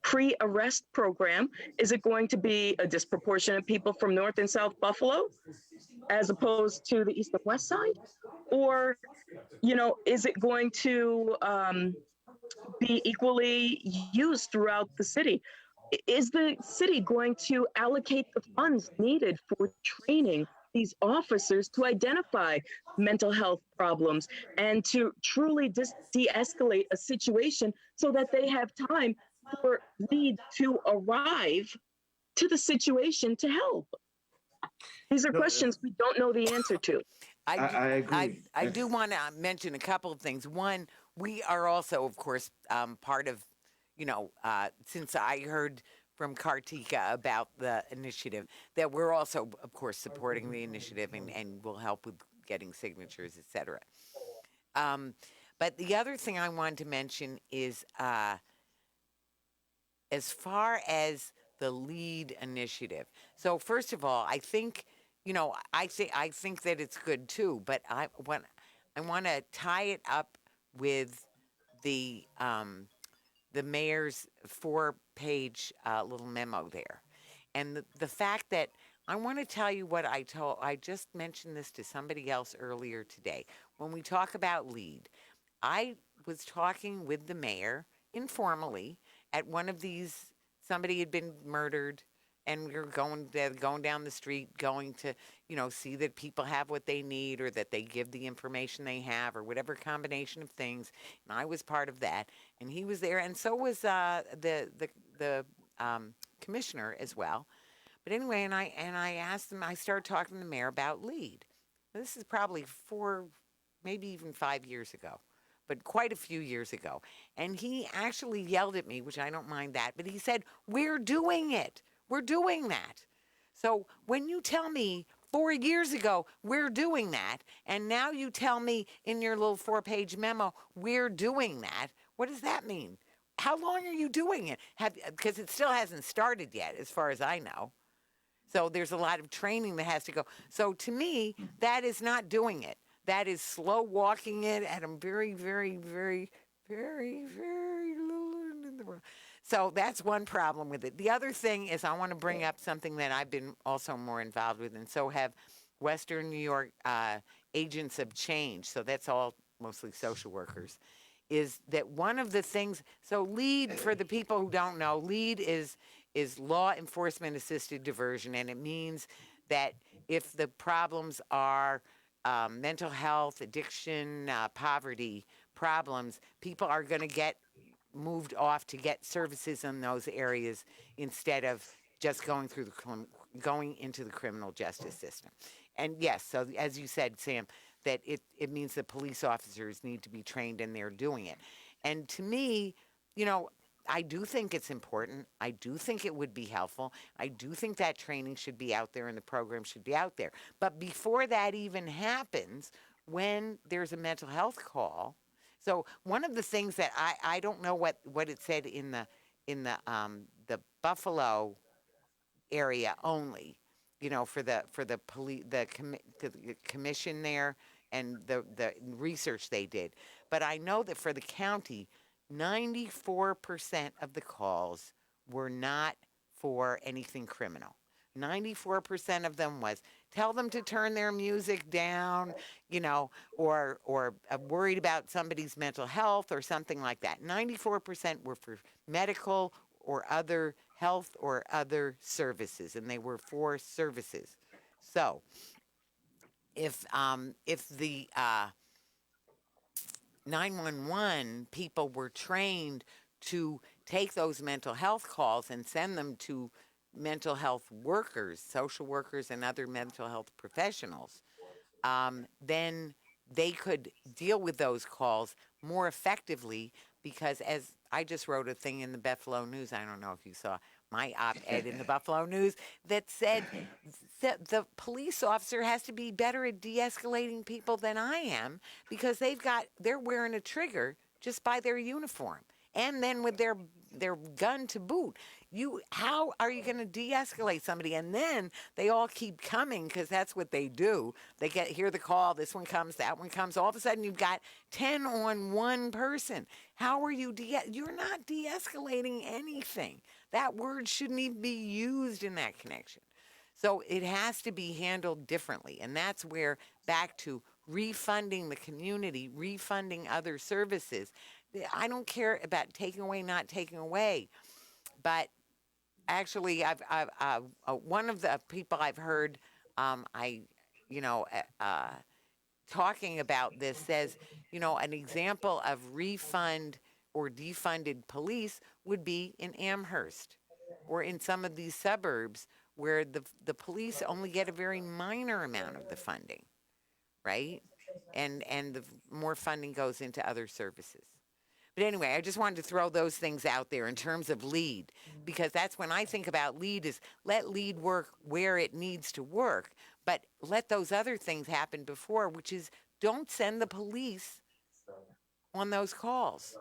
Speaker 3: pre-arrest program. Is it going to be a disproportionate people from North and South Buffalo as opposed to the East and West side? Or, is it going to be equally used throughout the city? Is the city going to allocate the funds needed for training these officers to identify mental health problems and to truly de-escalate a situation so that they have time for LEAD to arrive to the situation to help? These are questions we don't know the answer to.
Speaker 4: I agree.
Speaker 2: I do want to mention a couple of things. One, we are also, of course, part of, since I heard from Kartika about the initiative, that we're also, of course, supporting the initiative and will help with getting signatures, et cetera. But the other thing I wanted to mention is, as far as the LEAD initiative. So first of all, I think, I think that it's good too, but I want to tie it up with the mayor's 4-page little memo there, and the fact that I want to tell you what I just mentioned this to somebody else earlier today. When we talk about LEAD, I was talking with the mayor informally at one of these. Somebody had been murdered, and we were going down the street, going to, see that people have what they need, or that they give the information they have, or whatever combination of things. And I was part of that, and he was there, and so was the commissioner as well. But anyway, and I asked him. I started talking to the mayor about LEAD. This is probably 4, maybe even 5 years ago, but quite a few years ago. And he actually yelled at me, which I don't mind that, but he said, "We're doing it. We're doing that." So when you tell me 4 years ago, we're doing that, and now you tell me in your little 4-page memo, we're doing that, what does that mean? How long are you doing it? Because it still hasn't started yet, as far as I know. So there's a lot of training that has to go. So to me, that is not doing it. That is slow walking it at a very, very, very, very, very little end in the road. So that's one problem with it. The other thing is I want to bring up something that I've been also more involved with, and so have Western New York agents of change. So that's all mostly social workers. Is that one of the things? So LEAD, for the people who don't know, LEAD is law enforcement assisted diversion, and it means that if the problems are mental health, addiction, poverty problems, people are going to get moved off to get services in those areas instead of just going into the criminal justice system. And yes, so as you said, Sam, that it means the police officers need to be trained and they're doing it. And to me, I do think it's important. I do think it would be helpful. I do think that training should be out there and the program should be out there. But before that even happens, when there's a mental health call, so one of the things that I don't know what it said in the Buffalo area only, for the police, the commission there and the research they did. But I know that for the county, 94% of the calls were not for anything criminal. 94% of them was tell them to turn their music down, or worried about somebody's mental health or something like that. 94% were for medical or other health or other services, and they were for services. So if the 911 people were trained to take those mental health calls and send them to mental health workers, social workers, and other mental health professionals, then they could deal with those calls more effectively, because as I just wrote a thing in the Buffalo News, I don't know if you saw my op-ed in the Buffalo News, that said that the police officer has to be better at de-escalating people than I am, because they're wearing a trigger just by their uniform, and then with their gun to boot. How are you going to de-escalate somebody? And then they all keep coming, because that's what they do. They hear the call, this one comes, that one comes. All of a sudden you've got 10 on one person. How are you you're not de-escalating anything. That word shouldn't even be used in that connection. So it has to be handled differently. And that's where, back to refunding the community, refunding other services. I don't care about taking away, not taking away, but actually, one of the people I've heard, talking about this says, an example of refund or defunded police would be in Amherst or in some of these suburbs where the police only get a very minor amount of the funding, right? And the more funding goes into other services. But anyway, I just wanted to throw those things out there in terms of LEAD, because that's when I think about LEAD, is let LEAD work where it needs to work, but let those other things happen before, which is don't send the police on those calls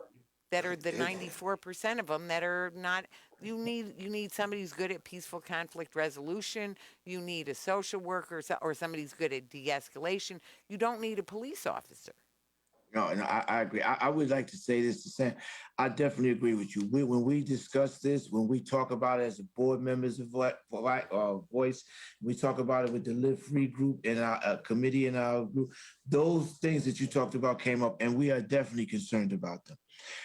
Speaker 2: that are the 94% of them that are not. You need somebody who's good at peaceful conflict resolution. You need a social worker or somebody who's good at de-escalation. You don't need a police officer.
Speaker 4: No, I agree. I would like to say this to Sam. I definitely agree with you. When we discuss this, when we talk about it as a board members of Voice, we talk about it with the Live Free group and our committee in our group. Those things that you talked about came up, and we are definitely concerned about them.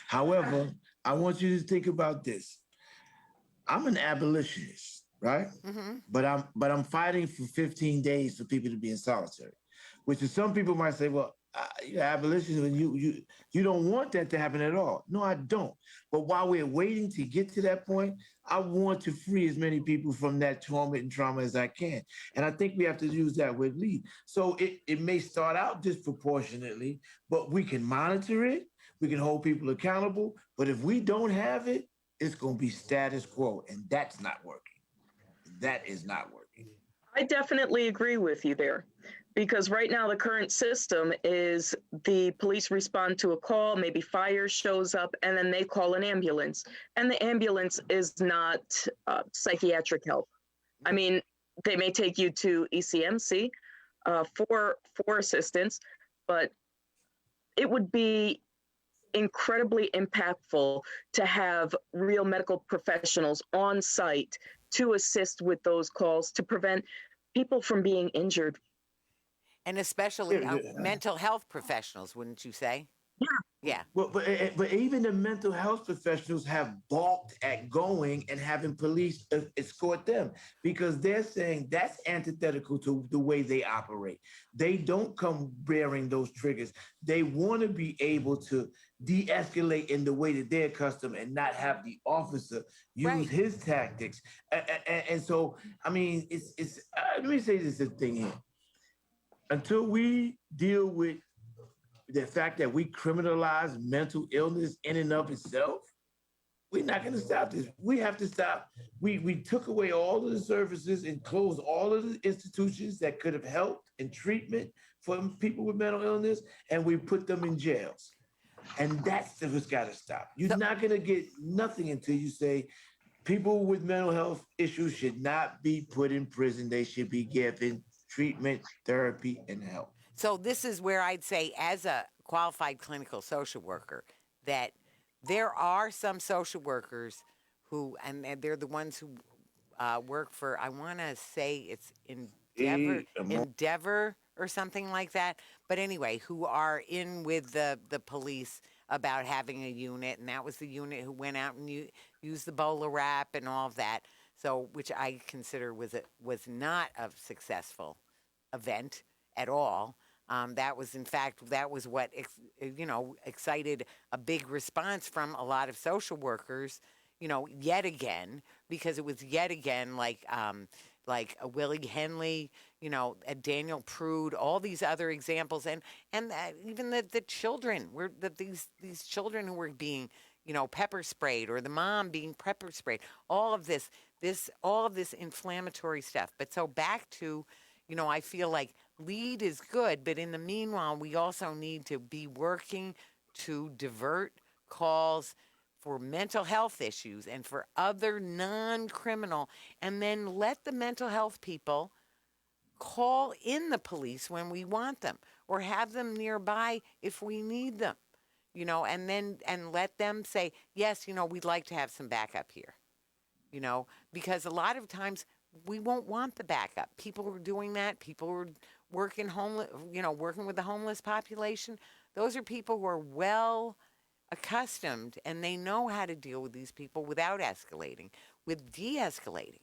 Speaker 4: However, I want you to think about this. I'm an abolitionist, right?
Speaker 2: Mm-hmm.
Speaker 4: But I'm fighting for 15 days for people to be in solitary, which is, some people might say, well, abolitionism, and you don't want that to happen at all. No, I don't. But while we're waiting to get to that point, I want to free as many people from that torment and trauma as I can. And I think we have to use that with lead. So it may start out disproportionately, but we can monitor it. We can hold people accountable. But if we don't have it, it's going to be status quo. And that's not working. That is not working.
Speaker 3: I definitely agree with you there, because right now the current system is the police respond to a call, maybe fire shows up, and then they call an ambulance. And the ambulance is not psychiatric help. I mean, they may take you to ECMC for assistance, but it would be incredibly impactful to have real medical professionals on site to assist with those calls to prevent people from being injured.
Speaker 2: And especially mental health professionals, wouldn't you say? Yeah.
Speaker 4: Well, but even the mental health professionals have balked at going and having police escort them, because they're saying that's antithetical to the way they operate. They don't come bearing those triggers. They want to be able to de-escalate in the way that they're accustomed and not have the officer use his tactics. And so, I mean, it's let me say this thing here. Until we deal with the fact that we criminalize mental illness in and of itself, we're not going to stop this. We have to stop. We took away all of the services and closed all of the institutions that could have helped in treatment for people with mental illness, and we put them in jails. And that's what's got to stop. You're not going to get nothing until you say people with mental health issues should not be put in prison. They should be given treatment, therapy, and help.
Speaker 2: So this is where I'd say, as a qualified clinical social worker, that there are some social workers who, and they're the ones who work for, I want to say it's Endeavor or something like that. But anyway, who are in with the police about having a unit, and that was the unit who went out and used the bowler wrap and all of that. So, which I consider was not a successful event at all. That was, in fact, what excited a big response from a lot of social workers, yet again, because it was yet again like a Willie Henley, a Daniel Prude, all these other examples, and even the children, these children who were being, pepper sprayed, or the mom being pepper sprayed, all of this inflammatory stuff. But so back to, I feel like lead is good, but in the meanwhile, we also need to be working to divert calls for mental health issues and for other non-criminal, and then let the mental health people call in the police when we want them, or have them nearby if we need them, and let them say, yes, we'd like to have some backup here, because a lot of times we won't want the backup. People who are doing that, people who are working with the homeless population, those are people who are well accustomed, and they know how to deal with these people without escalating, with de-escalating,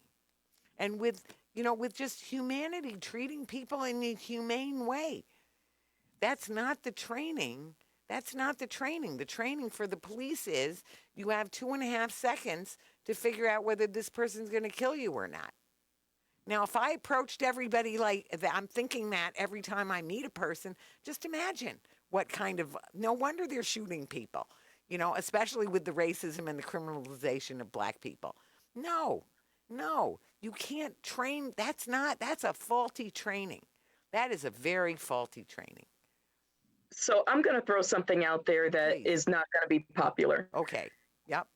Speaker 2: and with just humanity, treating people in a humane way. That's not the training. The training for the police is you have 2.5 seconds to figure out whether this person's going to kill you or not. Now, if I approached everybody like that, I'm thinking that every time I meet a person, just imagine what kind of, no wonder they're shooting people, especially with the racism and the criminalization of Black people. No, you can't train. That's a faulty training. That is a very faulty training.
Speaker 3: So I'm going to throw something out there that is not going to be popular.
Speaker 2: Okay. Yep.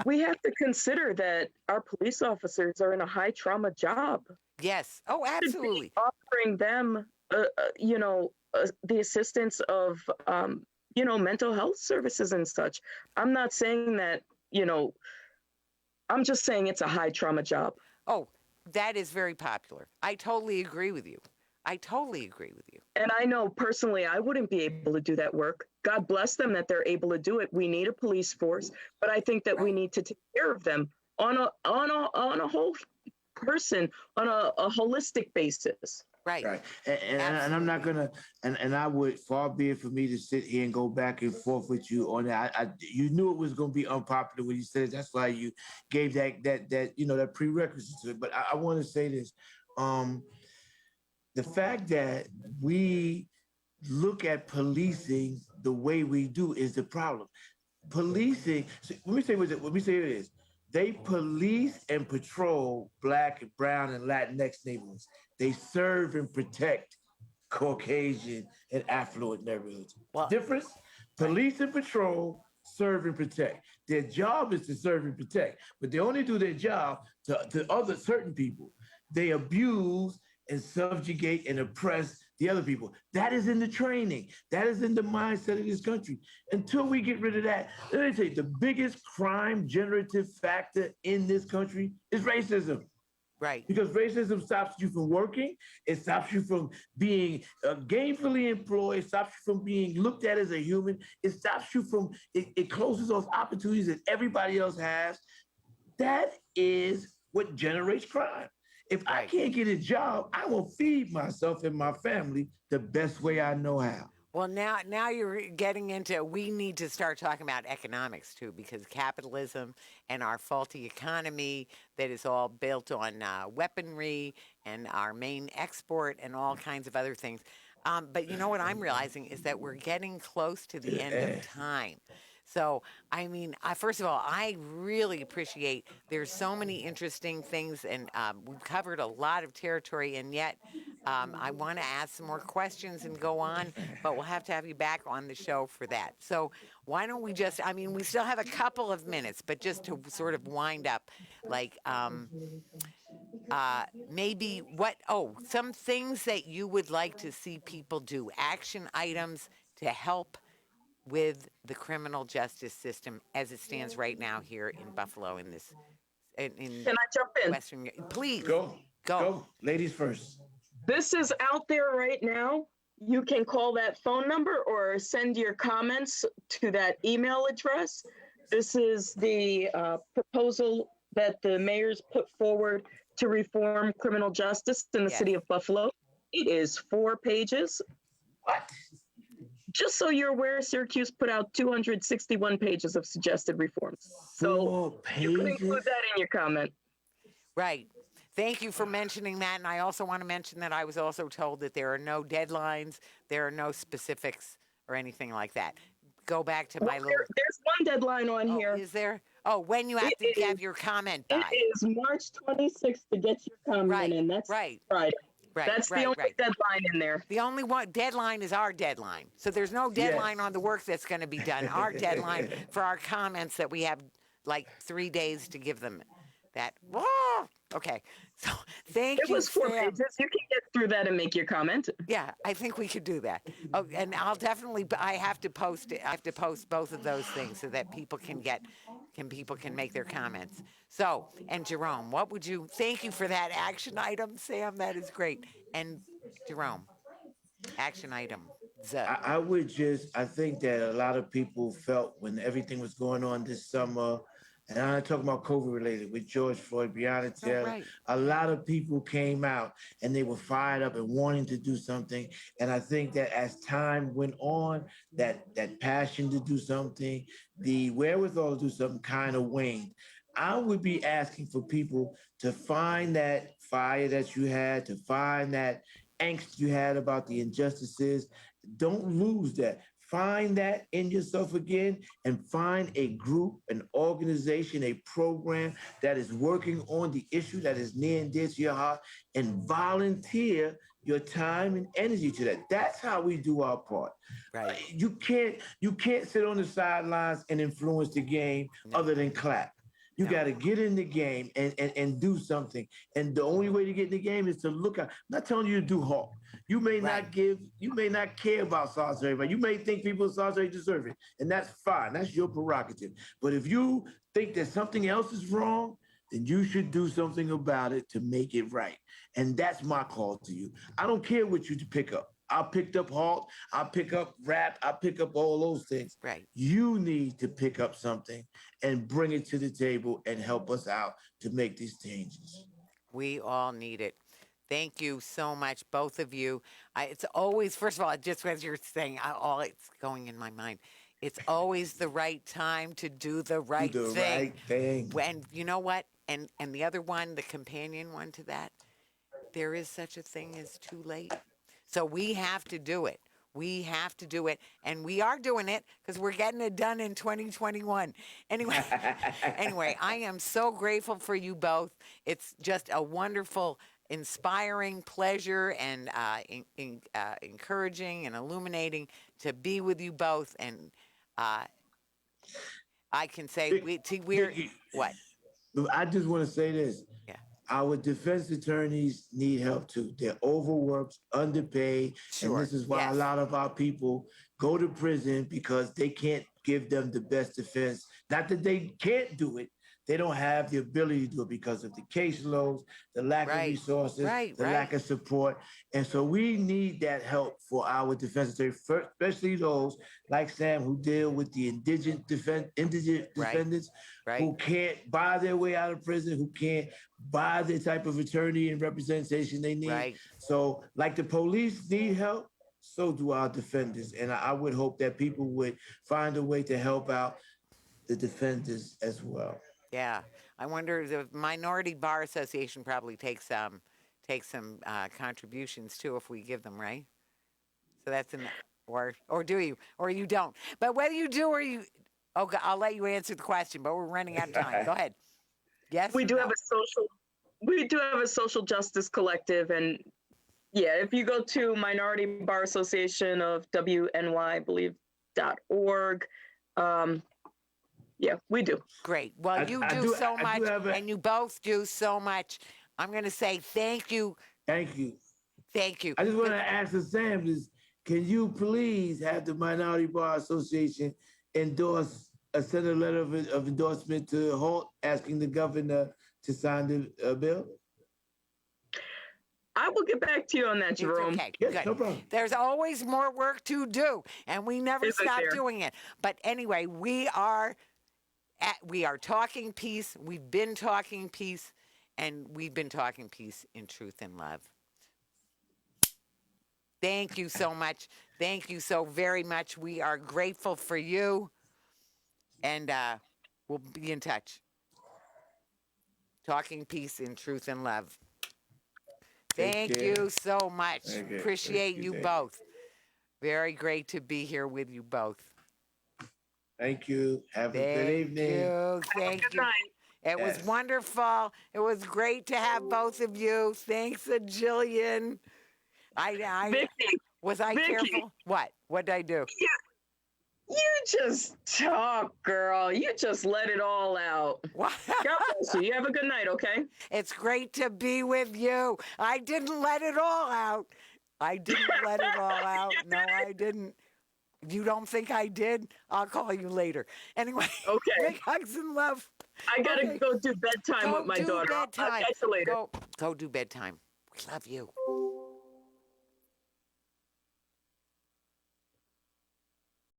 Speaker 3: We have to consider that our police officers are in a high trauma job.
Speaker 2: Yes. Oh, absolutely.
Speaker 3: Offering them, the assistance of, mental health services and such. I'm not saying that, I'm just saying it's a high trauma job.
Speaker 2: Oh, that is very popular. I totally agree with you. And
Speaker 3: I know personally, I wouldn't be able to do that work. God bless them that they're able to do it. We need a police force, but I think that we need to take care of them on a whole person, on a holistic basis.
Speaker 2: Right.
Speaker 4: Right. And I'm not
Speaker 2: Absolutely.
Speaker 4: gonna and I would far be it for me to sit here and go back and forth with you on that. You knew it was gonna be unpopular when you said it. That's why you gave that that prerequisite to it. But I want to say this. Um the fact that we look at policing the way we do is the problem. Policing, so let me say it is. They police and patrol Black and brown and Latinx neighborhoods. They serve and protect Caucasian and affluent neighborhoods.
Speaker 2: Well,
Speaker 4: Difference?
Speaker 2: right.
Speaker 4: Police and patrol serve and protect. Their job is to serve and protect, but they only do their job to other certain people. They abuse and subjugate and oppress the other people. That is in the training. That is in the mindset of this country. Until we get rid of that, let me tell you, the biggest crime generative factor in this country is racism.
Speaker 2: Right.
Speaker 4: Because racism stops you from working, it stops you from being gainfully employed, it stops you from being looked at as a human, it stops you from, it closes those opportunities that everybody else has. That is what generates crime. If I
Speaker 2: Right.
Speaker 4: can't get a job, I will feed myself and my family the best way I know how.
Speaker 2: Well, now you're getting into, we need to start talking about economics too, because capitalism and our faulty economy that is all built on weaponry and our main export and all kinds of other things. But you know what I'm realizing is that we're getting close to the end of time. So, I mean, first of all, I really appreciate there's so many interesting things, and we've covered a lot of territory, and yet I want to ask some more questions and go on, but we'll have to have you back on the show for that. So, why don't we just, I mean, we still have a couple of minutes, but just to sort of wind up, like, maybe some things that you would like to see people do, action items to help with the criminal justice system as it stands right now here in Buffalo in
Speaker 3: Can I jump in?
Speaker 2: Western. Please
Speaker 4: Go,
Speaker 2: go.
Speaker 4: go, ladies first.
Speaker 3: This is out there right now. You can call that phone number or send your comments to that email address. This is the proposal that the mayor's put forward to reform criminal justice in the
Speaker 2: Yes.
Speaker 3: city of Buffalo. It is 4 pages.
Speaker 4: What?
Speaker 3: Just so you're aware, Syracuse put out 261 pages of suggested reforms. So
Speaker 4: 4
Speaker 3: you can
Speaker 4: pages?
Speaker 3: include that in your comment.
Speaker 2: Right. Thank you for mentioning that. And I also want to mention that I was also told that there are no deadlines, there are no specifics or anything like that. Go back to my little.
Speaker 3: There's one deadline on
Speaker 2: Oh,
Speaker 3: here.
Speaker 2: is there? Oh, when you have
Speaker 3: It
Speaker 2: to have
Speaker 3: is-
Speaker 2: your comment
Speaker 3: It
Speaker 2: by.
Speaker 3: is March 26th to get your comment
Speaker 2: Right,
Speaker 3: in. That's
Speaker 2: right,
Speaker 3: Friday.
Speaker 2: right,
Speaker 3: That's the
Speaker 2: right,
Speaker 3: only
Speaker 2: right.
Speaker 3: deadline in there.
Speaker 2: The only one deadline is our deadline. So there's no deadline on the work that's going to be done. Our deadline for our comments that we have like 3 days to give them. That. Whoa! Okay. So thank
Speaker 3: It
Speaker 2: you,
Speaker 3: was 4
Speaker 2: Sam.
Speaker 3: pages. You can get through that and make your comment.
Speaker 2: Yeah, I think we could do that. Oh, and I'll definitely. I have to post it. I have to post both of those things so that people can make their comments. So, and Jerome, what would you? Thank you for that action item, Sam. That is great. And Jerome, action item.
Speaker 4: I would I think that a lot of people felt when everything was going on this summer, and I'm not talking about COVID related with George Floyd, Breonna
Speaker 2: Oh,
Speaker 4: Taylor,
Speaker 2: right.
Speaker 4: a lot of people came out and they were fired up and wanting to do something. And I think that as time went on, that passion to do something, the wherewithal to do something kind of waned. I would be asking for people to find that fire that you had, to find that angst you had about the injustices. Don't lose that. Find that in yourself again and find a group, an organization, a program that is working on the issue that is near and dear to your heart and volunteer your time and energy to that. That's how we do our part.
Speaker 2: Right.
Speaker 4: You can't sit on the sidelines and influence the game other than clap. You
Speaker 2: No.
Speaker 4: got to get in the game and do something. And the only way to get in the game is to look out. I'm not telling you to do halt. You may not care about solitary, but you may think people in solitary deserve it. And that's fine. That's your prerogative. But if you think that something else is wrong, then you should do something about it to make it right. And that's my call to you. I don't care what you pick up. I picked up halt, I pick up rap, I pick up all those things.
Speaker 2: Right.
Speaker 4: You need to pick up something and bring it to the table and help us out to make these changes.
Speaker 2: We all need it. Thank you so much, both of you. It's always, first of all, just as you're saying, all it's going in my mind. It's always the right time to do the
Speaker 4: Do
Speaker 2: right
Speaker 4: the
Speaker 2: thing.
Speaker 4: right thing.
Speaker 2: And you know what? And the other one, the companion one to that, there is such a thing as too late. So we have to do it. We have to do it, and we are doing it because we're getting it done in 2021. Anyway, anyway, I am so grateful for you both. It's just a wonderful, inspiring pleasure and encouraging and illuminating to be with you both. And I can say we're
Speaker 4: Vicki,
Speaker 2: what?
Speaker 4: I just want to say this.
Speaker 2: Yeah,
Speaker 4: Our defense attorneys need help too. They're overworked, underpaid, and
Speaker 2: sure.
Speaker 4: this is why a
Speaker 2: Yes.
Speaker 4: lot of our people go to prison because they can't give them the best defense. Not that they can't do it, they don't have the ability to do it because of the caseloads, the lack of
Speaker 2: Right.
Speaker 4: resources,
Speaker 2: Right.
Speaker 4: the lack of support. And so we need that help for our defense attorneys, especially those like Sam who deal with the indigent defendants
Speaker 2: Right.
Speaker 4: who can't buy their way out of prison, who can't buy the type of attorney and representation they need.
Speaker 2: Right.
Speaker 4: So, like the police need help, so do our defenders. And I would hope that people would find a way to help out the defenders as well.
Speaker 2: Yeah, I wonder the Minority Bar Association probably takes some contributions too if we give them, right? So that's an or do you or you don't? But whether you do or you, okay, I'll let you answer the question. But we're running out of time. Go ahead. Yes.
Speaker 3: We
Speaker 2: or
Speaker 3: do
Speaker 2: no?
Speaker 3: have a social justice collective, and yeah, if you go to Minority Bar Association of WNY, I believe .org, yeah, we do.
Speaker 2: Great. Well, you do so much, and you both do so much. I'm going to say thank you.
Speaker 4: Thank you.
Speaker 2: Thank you.
Speaker 4: I just want to ask Sam, can you please have the Minority Bar Association send a letter of endorsement to HALT asking the governor to sign the bill?
Speaker 3: I will get back to you on that, Jerome.
Speaker 2: It's okay.
Speaker 4: Yes,
Speaker 2: Good.
Speaker 4: no problem.
Speaker 2: There's always more work to do, and we never
Speaker 3: Is it
Speaker 2: stop
Speaker 3: there?
Speaker 2: doing it. But anyway, we are talking peace. We've been talking peace, and we've been talking peace in truth and love. Thank you so much. Thank you so very much. We are grateful for you, and we'll be in touch. Talking peace in truth and love. Thank you so much. Appreciate you both. Very great to be here with you both.
Speaker 4: Thank you. Have a good evening.
Speaker 2: Thank you. It was wonderful. It was great to have both of you. Thanks a jillion.
Speaker 3: Vicki,
Speaker 2: Was I careful? What? What did I do?
Speaker 3: you just talk, girl. You just let it all out.
Speaker 2: What?
Speaker 3: God bless you. You have a good night, okay?
Speaker 2: It's great to be with you. I didn't let it all out. I didn't let it all out. No, I didn't. You don't think I did? I'll call you later. Anyway,
Speaker 3: Okay.
Speaker 2: big hugs and love.
Speaker 3: I gotta go do bedtime with my daughter. I'll catch you later.
Speaker 2: Go do bedtime. We love you.